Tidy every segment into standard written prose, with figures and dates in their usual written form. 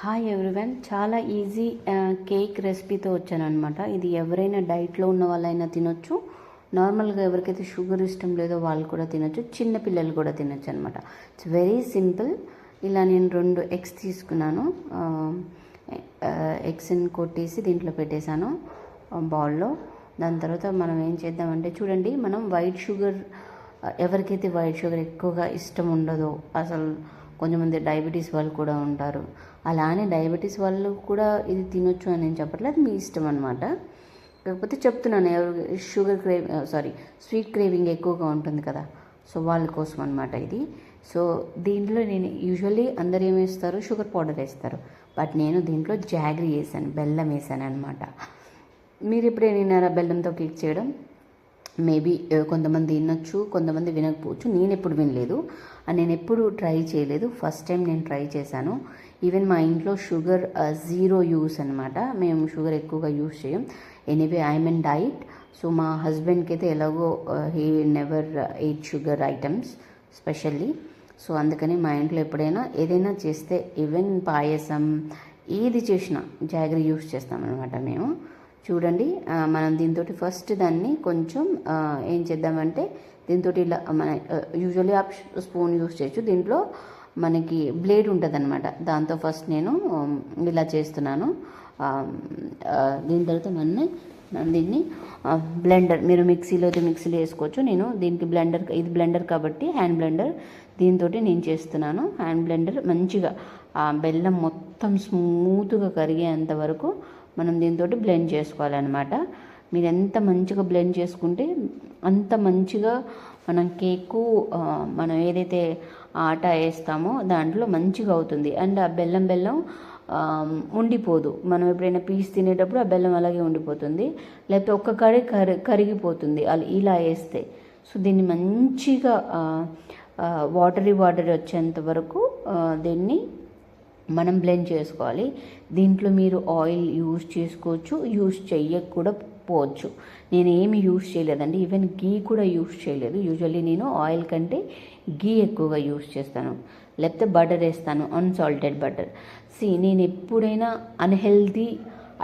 Hi everyone, చాలా easy cake రెసిపీతో వచ్చానమాట. ఇది ఎవరైనా డైట్లో ఉన్న వాళ్ళైనా తినొచ్చు. నార్మల్గా ఎవరికైతే షుగర్ ఇష్టం లేదో వాళ్ళు కూడా తినొచ్చు, చిన్నపిల్లలు కూడా తినొచ్చు అనమాట. It's very simple. ఇలా నేను 2 ఎగ్స్ తీసుకున్నాను. ఎగ్స్ని కొట్టేసి దీంట్లో పెట్టేశాను బౌల్లో. దాని తర్వాత మనం ఏం చేద్దామంటే, చూడండి, మనం వైట్ షుగర్, ఎవరికైతే వైట్ షుగర్ ఎక్కువగా ఇష్టం ఉండదో, అసలు కొంతమంది డయాబెటీస్ వాళ్ళు కూడా ఉంటారు. అలానే డయాబెటీస్ వాళ్ళు కూడా ఇది తినొచ్చు అని నేను చెప్పట్లేదు, మీ ఇష్టం అనమాట. కాకపోతే చెప్తున్నాను, ఎవరు స్వీట్ క్రేవింగ్ ఎక్కువగా ఉంటుంది కదా, సో వాళ్ళ కోసం అనమాట ఇది. సో దీంట్లో నేను యూజువల్లీ అందరు ఏం వేస్తారు, షుగర్ పౌడర్ వేస్తారు, బట్ నేను దీంట్లో జాగరీ వేసాను, బెల్లం వేసాను అనమాట. మీరు ఎప్పుడైనా విన్నారా బెల్లంతో కేక్ చేయడం? మేబీ కొంతమంది వినొచ్చు, కొంతమంది వినకపోవచ్చు. నేను ఎప్పుడు వినలేదు, నేను ఎప్పుడు ట్రై చేయలేదు. ఫస్ట్ టైం నేను ట్రై చేశాను. ఈవెన్ మా ఇంట్లో షుగర్ 0 యూస్ అనమాట. మేము షుగర్ ఎక్కువగా యూస్ చేయం. Anyway, I'm in diet. So మా హస్బెండ్కి అయితే ఎలాగో he never eight sugar items specially. So అందుకని మా ఇంట్లో ఎప్పుడైనా ఏదైనా చేస్తే, ఈవెన్ పాయసం ఏది చేసినా జాగరీ యూస్ చేస్తామన్నమాట మేము. చూడండి, మనం దీంతో ఫస్ట్ దాన్ని కొంచెం ఏం చేద్దామంటే, దీంతో ఇలా మన యూజువల్లీ స్పూన్ యూస్ చేయొచ్చు. దీంట్లో మనకి బ్లేడ్ ఉంటుంది అనమాట, దాంతో ఫస్ట్ నేను ఇలా చేస్తున్నాను. దీని తర్వాత మనం దీన్ని బ్లెండర్, మీరు మిక్సీలో అయితే మిక్సీలో వేసుకోవచ్చు. నేను దీనికి ఇది బ్లెండర్ కాబట్టి హ్యాండ్ బ్లెండర్, దీంతో నేను చేస్తున్నాను. హ్యాండ్ బ్లెండర్ మంచిగా బెల్లం మొత్తం స్మూత్గా కరిగేంత వరకు మనం దీంతో బ్లెండ్ చేసుకోవాలన్నమాట. మీరు ఎంత మంచిగా బ్లెండ్ చేసుకుంటే అంత మంచిగా మనం కేకు, మనం ఏదైతే ఆటా వేస్తామో దాంట్లో మంచిగా అవుతుంది. అండ్ ఆ బెల్లం ఉండిపోదు. మనం ఎప్పుడైనా పీస్ తినేటప్పుడు ఆ బెల్లం అలాగే ఉండిపోతుంది, లేకపోతే ఒక్క కరిగిపోతుంది ఇలా వేస్తే. సో దీన్ని మంచిగా వాటరీ వచ్చేంత వరకు దీన్ని మనం బ్లెండ్ చేసుకోవాలి. దీంట్లో మీరు ఆయిల్ యూజ్ చేసుకోవచ్చు, యూజ్ చెయ్యకూడా పోవచ్చు. నేను ఏమి యూజ్ చేయలేదండి, ఈవెన్ గీ కూడా యూజ్ చేయలేదు. యూజువల్లీ నేను ఆయిల్ కంటే గీ ఎక్కువగా యూజ్ చేస్తాను, లేకపోతే బటర్ వేస్తాను, అన్సాల్టెడ్ బటర్. నేను ఎప్పుడైనా అన్హెల్దీ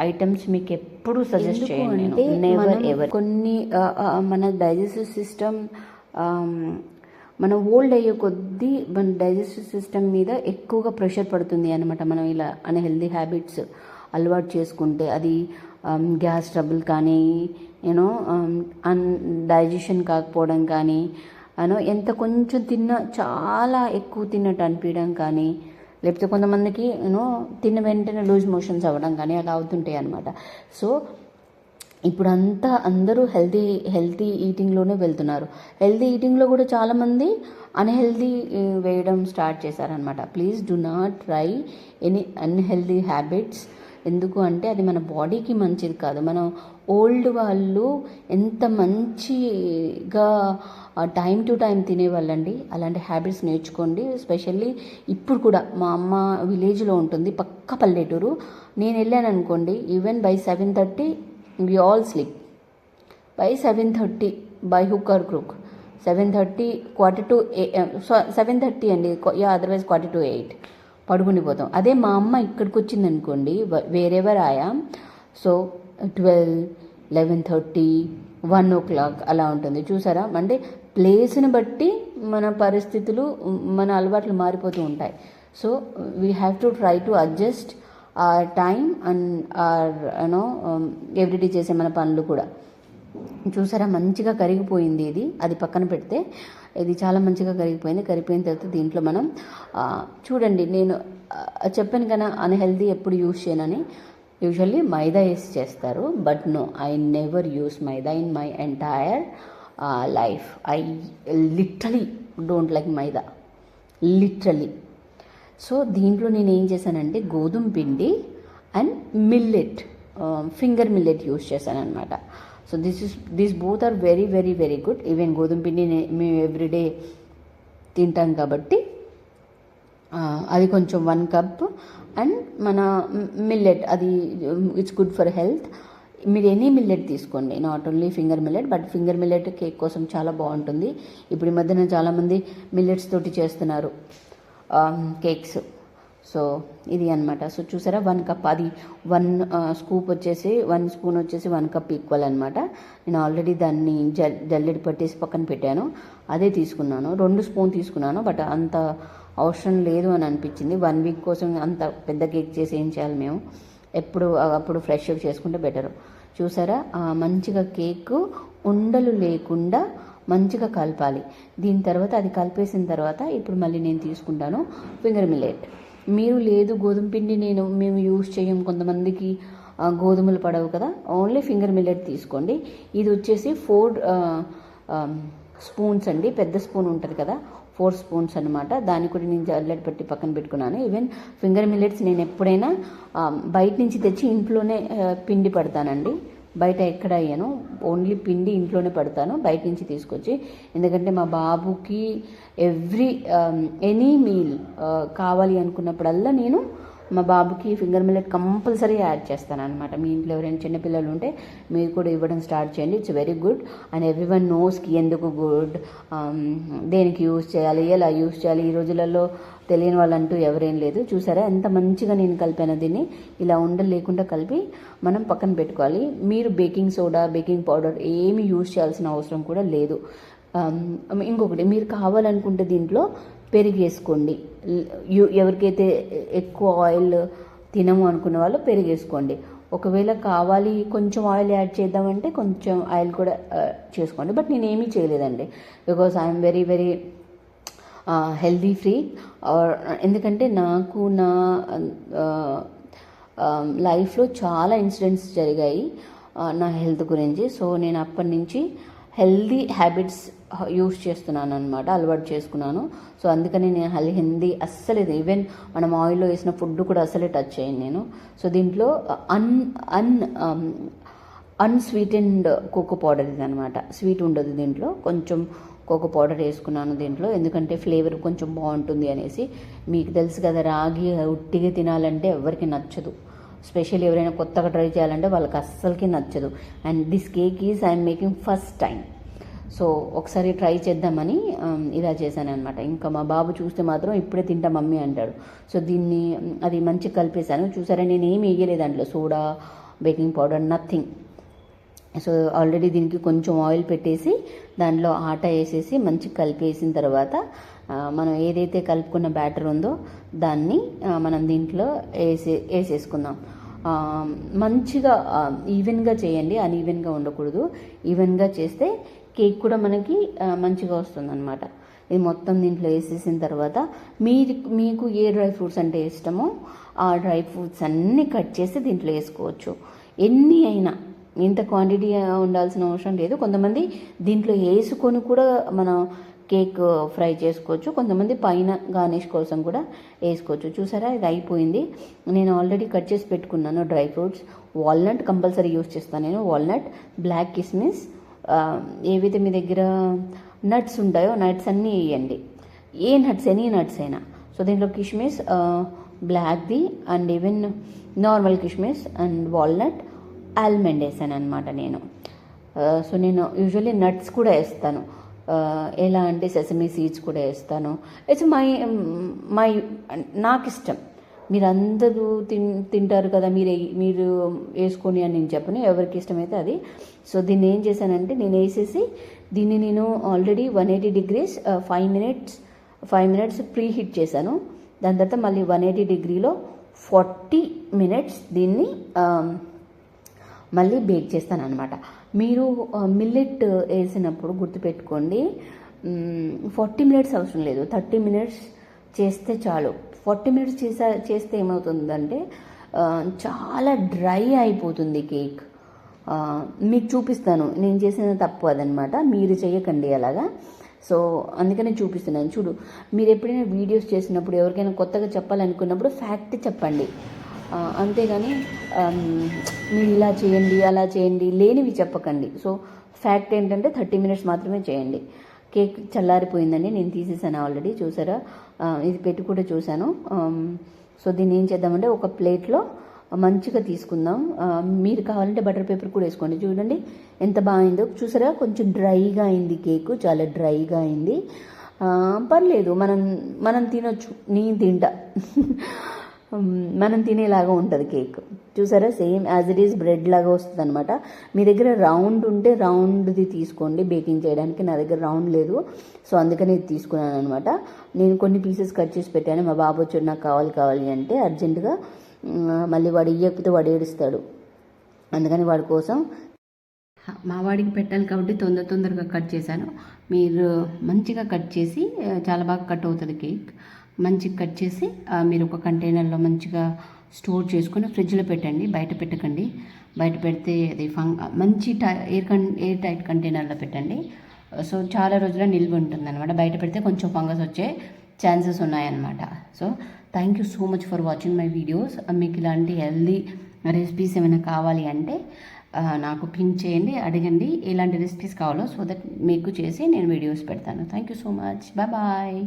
ఐటమ్స్ మీకు ఎప్పుడు సజెస్ట్ చేయను, నెవర్ ఎవర్. కొన్ని మన డైజెస్టివ్ సిస్టమ్, మనం ఓల్డ్ అయ్యే కొద్దీ మన డైజెస్టివ్ సిస్టమ్ మీద ఎక్కువగా ప్రెషర్ పడుతుంది అనమాట. మనం ఇలా అన్హెల్దీ హ్యాబిట్స్ అలవాటు చేసుకుంటే అది గ్యాస్ ట్రబుల్ కానీ, డైజెషన్ కాకపోవడం కానీ, ఎంత కొంచెం తిన్నా చాలా ఎక్కువ తిన్నట్టు అనిపించడం కానీ, లేకపోతే కొంతమందికి తిన్న వెంటనే లూజ్ మోషన్స్ అవ్వడం కానీ అలా అవుతుంటాయి అనమాట. సో ఇప్పుడు అందరూ హెల్తీ ఈటింగ్లోనే వెళ్తున్నారు. హెల్తీ ఈటింగ్లో కూడా చాలామంది అన్హెల్దీ వేయడం స్టార్ట్ చేశారనమాట. Please do not try any unhealthy habits. ఎందుకు అంటే అది మన బాడీకి మంచిది కాదు. మనం ఓల్డ్ వాళ్ళు ఎంత మంచిగా టైం టు టైం తినేవాళ్ళండి. అలాంటి హ్యాబిట్స్ నేర్చుకోండి. స్పెషల్లీ ఇప్పుడు కూడా మా అమ్మ విలేజ్లో ఉంటుంది, పక్క పల్లెటూరు. నేను వెళ్ళాను అనుకోండి, even by 7:30 we all sleep. By 7:30 by hook or crook, 7:30 quarter to 7:30 అండి, అదర్వైజ్ 7:45 పడుకునిపోతాం. అదే మా అమ్మ ఇక్కడికి వచ్చింది అనుకోండి, వేరెవర్ ఆయా, సో 12, 11:30, 1 o'clock అలా ఉంటుంది. చూసారా, అంటే ప్లేస్ని బట్టి మన పరిస్థితులు, మన అలవాట్లు మారిపోతూ ఉంటాయి. So we have to try to adjust our time and our everyday చేసే మన పనులు కూడా. చూసారా, మంచిగా కరిగిపోయింది ఇది. అది పక్కన పెడితే ఇది చాలా మంచిగా కరిగిపోయింది. కరిగిపోయిన తర్వాత దీంట్లో మనం చూడండి, నేను చెప్పాను కదా అన్హెల్దీ ఎప్పుడు యూజ్ చేయనని. యూజువల్లీ మైదా వేసి చేస్తారు, but no, I never use maida in my entire life. I literally don't like maida, literally. So దీంట్లో నేను ఏం చేశానంటే గోధుమ పిండి and millet, finger millet use చేశాను అనమాట. So these both are very very very good. Even గోధుమ పిండి మేము ఎవ్రీడే తింటాం కాబట్టి అది కొంచెం 1 cup, అండ్ మన మిల్లెట్, అది ఇట్స్ గుడ్ ఫర్ హెల్త్. మీరు ఎనీ మిల్లెట్ తీసుకోండి, not only finger millet, but finger millet cake కోసం చాలా బాగుంటుంది. ఇప్పుడు ఈ మధ్యన చాలామంది మిల్లెట్స్ తోటి చేస్తున్నారు కేక్స్. సో ఇది అనమాట. సో చూసారా 1 కప్, అది 1 స్కూప్ వచ్చేసి 1 స్పూన్ వచ్చేసి 1 కప్ ఈక్వల్ అనమాట. నేను ఆల్రెడీ దాన్ని జల్లెడి పట్టేసి పక్కన పెట్టాను, అదే తీసుకున్నాను. 2 స్పూన్ తీసుకున్నాను, బట్ అంత అవసరం లేదు అని అనిపించింది. 1 వీక్ కోసం అంత పెద్ద కేక్ చేసి ఏం చేయాలి మేము, అప్పుడు ఫ్రెష్గా చేసుకుంటే బెటరు. చూసారా మంచిగా కేక్ ఉండలు లేకుండా మంచిగా కలపాలి. దీని తర్వాత అది కలిపేసిన తర్వాత ఇప్పుడు మళ్ళీ నేను తీసుకుంటాను ఫింగర్ మిల్లెట్. మీరు లేదు గోధుమ పిండి మేము యూజ్ చేయం, కొంతమందికి గోధుమలు పడవు కదా, ఓన్లీ ఫింగర్ మిల్లెట్ తీసుకోండి. ఇది వచ్చేసి 4 స్పూన్స్ అండి, పెద్ద స్పూన్ ఉంటుంది కదా, 4 స్పూన్స్ అనమాట. దాన్ని కూడా నేను జల్లెడ పెట్టి పక్కన పెట్టుకున్నాను. ఈవెన్ ఫింగర్ మిల్లెట్స్ నేను ఎప్పుడైనా బయట నుంచి తెచ్చి ఇంట్లోనే పిండి పడతానండి, బయట ఎక్కడ అయ్యాను, ఓన్లీ పిండి ఇంట్లోనే పడతాను బయట నుంచి తీసుకొచ్చి. ఎందుకంటే మా బాబుకి ఎనీ మీల్ కావాలి అనుకున్నప్పుడల్లా నేను మా బాబుకి ఫింగర్ మిల్లెట్ కంపల్సరీ యాడ్ చేస్తాను అనమాట. మీ ఇంట్లో ఎవరైనా చిన్నపిల్లలు ఉంటే మీరు కూడా ఇవ్వడం స్టార్ట్ చేయండి. It's very good and everyone నోస్కి ఎందుకు గుడ్, దేనికి యూజ్ చేయాలి, ఎలా యూజ్ చేయాలి, ఈ రోజులలో తెలియని వాళ్ళంటూ ఎవరేం లేదు. చూసారా ఎంత మంచిగా నేను కలిపాను. దీన్ని ఇలా ఉండలేకుండా కలిపి మనం పక్కన పెట్టుకోవాలి. మీరు బేకింగ్ సోడా, బేకింగ్ పౌడర్ ఏమి యూజ్ చేయాల్సిన అవసరం కూడా లేదు. ఇంకొకటి, మీరు కావాలనుకుంటే దీంట్లో పెరుగు వేసుకోండి. ఎవరికైతే ఎక్కువ ఆయిల్ తినము అనుకున్న వాళ్ళు పెరుగు వేసుకోండి. ఒకవేళ కావాలి కొంచెం ఆయిల్ యాడ్ చేద్దామంటే కొంచెం ఆయిల్ కూడా చేసుకోండి. బట్ నేనేమీ చేయలేదండి, because I'm very very healthy free. ఎందుకంటే నాకు నా లైఫ్లో చాలా ఇన్సిడెంట్స్ జరిగాయి నా హెల్త్ గురించి. సో నేను అప్పటి నుంచి హెల్దీ హ్యాబిట్స్ యూస్ చేస్తున్నాను అనమాట, అలవాటు చేసుకున్నాను. సో అందుకని నేను హెల్దీ అస్సలు, ఈవెన్ మనం ఆయిల్లో వేసిన ఫుడ్ కూడా అస్సలే టచ్ చేయను నేను. సో దీంట్లో అన్స్వీటెండ్ కోకో పౌడర్ ఇది అనమాట, స్వీట్ ఉండదు దీంట్లో. కొంచెం కోకో పౌడర్ వేసుకున్నాను దీంట్లో, ఎందుకంటే ఫ్లేవర్ కొంచెం బాగుంటుంది అనేసి. మీకు తెలుసు కదా, రాగి ఉట్టిగా తినాలంటే ఎవరికి నచ్చదు, స్పెషల్లీ ఎవరైనా కొత్తగా ట్రై చేయాలంటే వాళ్ళకి అస్సలకి నచ్చదు. And this cake is I'm making first time. So ఒకసారి ట్రై చేద్దామని ఇలా చేశాను అనమాట. ఇంకా మా బాబు చూస్తే మాత్రం ఇప్పుడే తింటా మమ్మీ అంటాడు. సో దీన్ని అది మంచిగా కలిపేశాను. చూసారా నేను ఏమి వేయలేదు దాంట్లో, soda, baking powder, nothing. So already దీనికి కొంచెం ఆయిల్ పెట్టేసి దాంట్లో ఆటా వేసేసి మంచిగా కలిపేసిన తర్వాత మనం ఏదైతే కలుపుకున్న బ్యాటర్ ఉందో దాన్ని మనం దీంట్లో వేసేసుకుందాం. మంచిగా ఈవెన్గా చేయండి, అన్ఈవెన్గా ఉండకూడదు. ఈవెన్గా చేస్తే కేక్ కూడా మనకి మంచిగా వస్తుందన్నమాట. ఇది మొత్తం దీంట్లో వేసేసిన తర్వాత మీకు ఏ డ్రై ఫ్రూట్స్ అంటే ఇష్టమో ఆ డ్రై ఫ్రూట్స్ అన్నీ కట్ చేసి దీంట్లో వేసుకోవచ్చు. ఎన్ని అయినా, ఇంత క్వాంటిటీ ఉండాల్సిన అవసరం లేదు. కొంతమంది దీంట్లో వేసుకొని కూడా మనం కేక్ ఫ్రై చేసుకోవచ్చు, కొంతమంది పైన గార్నిష్ కోసం కూడా వేసుకోవచ్చు. చూసారా ఇది అయిపోయింది. నేను ఆల్రెడీ కట్ చేసి పెట్టుకున్నాను dry fruits. Walnut compulsory use చేస్తాను నేను, వాల్నట్, బ్లాక్ కిస్మిస్, ఏవైతే మీ దగ్గర నట్స్ ఉంటాయో నట్స్ అన్నీ వేయండి, ఏ నట్స్ ఎనీ నట్స్ అయినా. సో దీంట్లో కిస్మిస్, బ్లాక్ది అండ్ ఈవెన్ నార్మల్ కిస్మిస్ అండ్ వాల్నట్, ఆల్మండ్ వేసాను అనమాట నేను. సో నేను యూజువల్లీ నట్స్ కూడా వేస్తాను, ఎలా అంటే సెసమీ సీడ్స్ కూడా వేస్తాను. ఇట్స్ మై నాకు ఇష్టం. మీరు అందరూ తింటారు కదా, మీరు వేసుకొని అని నేను చెప్పను, ఎవరికి ఇష్టమైతే అది. సో దీన్ని ఏం చేశానంటే నేను వేసేసి దీన్ని నేను already 180 degrees 5 minutes pre heat చేశాను. దాని తర్వాత మళ్ళీ 180 degreesలో 40 minutes దీన్ని మళ్ళీ బేక్ చేస్తాను అనమాట. మీరు మిల్లెట్ వేసినప్పుడు గుర్తుపెట్టుకోండి, 40 minutes అవసరం లేదు, 30 minutes చేస్తే చాలు. 40 minutes చేస్తే ఏమవుతుందంటే చాలా డ్రై అయిపోతుంది కేక్. మీకు చూపిస్తాను, నేను చేసిన తప్పు అదనమాట, మీరు చేయకండి అలాగా. సో అందుకనే చూపిస్తున్నాను. చూడు, మీరు ఎప్పుడైనా వీడియోస్ చేసినప్పుడు ఎవరికైనా కొత్తగా చెప్పాలనుకున్నప్పుడు ఫ్యాక్ట్ చెప్పండి, అంతేగాని మీరు ఇలా చేయండి అలా చేయండి లేనివి చెప్పకండి. సో ఫ్యాక్ట్ ఏంటంటే 30 minutes మాత్రమే చేయండి. కేక్ చల్లారిపోయిందండి, నేను తీసేసాను ఆల్రెడీ. చూసారా, ఇది పెట్టి కూడా చూశాను. సో దీన్ని ఏం చేద్దామంటే ఒక ప్లేట్లో మంచిగా తీసుకుందాం. మీరు కావాలంటే బటర్ పేపర్ కూడా వేసుకోండి. చూడండి ఎంత బాగుందో, చూసారా కొంచెం డ్రైగా అయింది కేకు, చాలా డ్రైగా అయింది. పర్లేదు, మనం మనం తినొచ్చు, నేను తింటా. మనం తినేలాగా ఉంటుంది కేక్. చూసారా, same as it is bread లాగా వస్తుంది అనమాట. మీ దగ్గర రౌండ్ ఉంటే రౌండ్ది తీసుకోండి బేకింగ్ చేయడానికి. నా దగ్గర రౌండ్ లేదు, సో అందుకని ఇది తీసుకున్నాను అనమాట. నేను కొన్ని పీసెస్ కట్ చేసి పెట్టాను. మా బాబు వచ్చి నాకు కావాలి అంటే అర్జెంటుగా, మళ్ళీ వాడు ఇయ్యకపోతే వాడు ఏడుస్తాడు, అందుకని వాడి కోసం మా వాడికి పెట్టాలి కాబట్టి తొందరగా కట్ చేశాను. మీరు మంచిగా కట్ చేసి, చాలా బాగా కట్ అవుతుంది కేక్. మంచిగా కట్ చేసి మీరు ఒక కంటైనర్లో మంచిగా స్టోర్ చేసుకొని ఫ్రిడ్జ్లో పెట్టండి, బయట పెట్టకండి. బయట పెడితే అది మంచి ఎయిర్ టైట్ కంటైనర్లో పెట్టండి. సో చాలా రోజుల నిల్వ ఉంటుంది అనమాట. బయట పెడితే కొంచెం ఫంగస్ వచ్చే ఛాన్సెస్ ఉన్నాయన్నమాట. So thank you so much for watching my videos. మీకు ఇలాంటి హెల్దీ రెసిపీస్ ఏమైనా కావాలి అంటే నాకు పింక్ చేయండి, అడగండి ఎలాంటి రెసిపీస్ కావాలో, సో దట్ మీకు చేసి నేను వీడియోస్ పెడతాను. Thank you so much, bye.